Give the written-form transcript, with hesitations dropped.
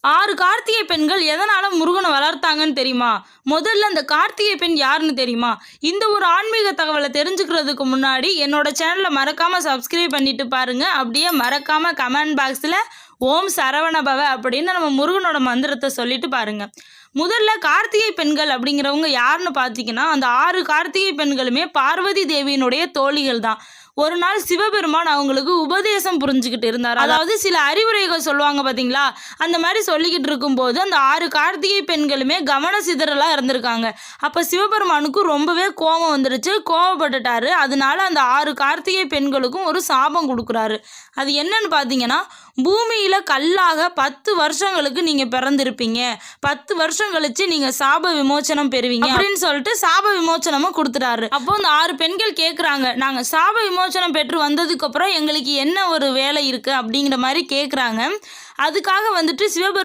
6 கார்த்திகை பெண்கள் எதனால முருகனை வளர்த்தாங்கன்னு தெரியுமா? முதல்ல அந்த கார்த்திகை பெண் யாருன்னு தெரியுமா? இந்த ஒரு ஆன்மீக தகவலை தெரிஞ்சுக்கிறதுக்கு முன்னாடி என்னோட சேனலை மறக்காம சப்ஸ்கிரைப் பண்ணிட்டு பாருங்க. அப்படியே மறக்காம கமெண்ட் பாக்ஸில் ஓம் சரவணபவ அப்படின்னு நம்ம முருகனோட மந்திரத்தை சொல்லிட்டு பாருங்க. முதல்ல கார்த்திகை பெண்கள் அப்படிங்கிறவங்க யாருன்னு பார்த்தீங்கன்னா, அந்த 6 கார்த்திகை பெண்களுமே பார்வதி தேவியினுடைய தோழிகள் தான். ஒரு நாள் சிவபெருமான் அவங்களுக்கு உபதேசம் புரிஞ்சுக்கிட்டு இருந்தார். அதாவது சில அறிவுரைகள் சொல்லுவாங்க பார்த்தீங்களா, அந்த மாதிரி சொல்லிக்கிட்டு இருக்கும்போது அந்த 6 கார்த்திகை பெண்களுமே கவன சிதறலாக இருந்திருக்காங்க. அப்போ சிவபெருமானுக்கு ரொம்பவே கோபம் வந்துடுச்சு, கோபப்பட்டுட்டாரு. அதனால அந்த 6 கார்த்திகை பெண்களுக்கும் ஒரு சாபம் கொடுக்குறாரு. அது என்னன்னு பார்த்தீங்கன்னா, பூமியில் கல்லாக 10 வருஷங்களுக்கு நீங்கள் பிறந்திருப்பீங்க, 10 வருஷம் கழிச்சு நீங்கள் சாப விமோச்சனம் பெறுவீங்க அப்படின்னு சொல்லிட்டு சாப விமோச்சனமும் கொடுத்துட்டாரு. அப்போ அந்த 6 பெண்கள் கேட்குறாங்க, நாங்கள் சாப விமோச்சனம் பெற்று வந்ததுக்கப்புறம் எங்களுக்கு என்ன ஒரு வேலை இருக்குது அப்படிங்கிற மாதிரி கேட்குறாங்க. அதுக்காக வந்துட்டு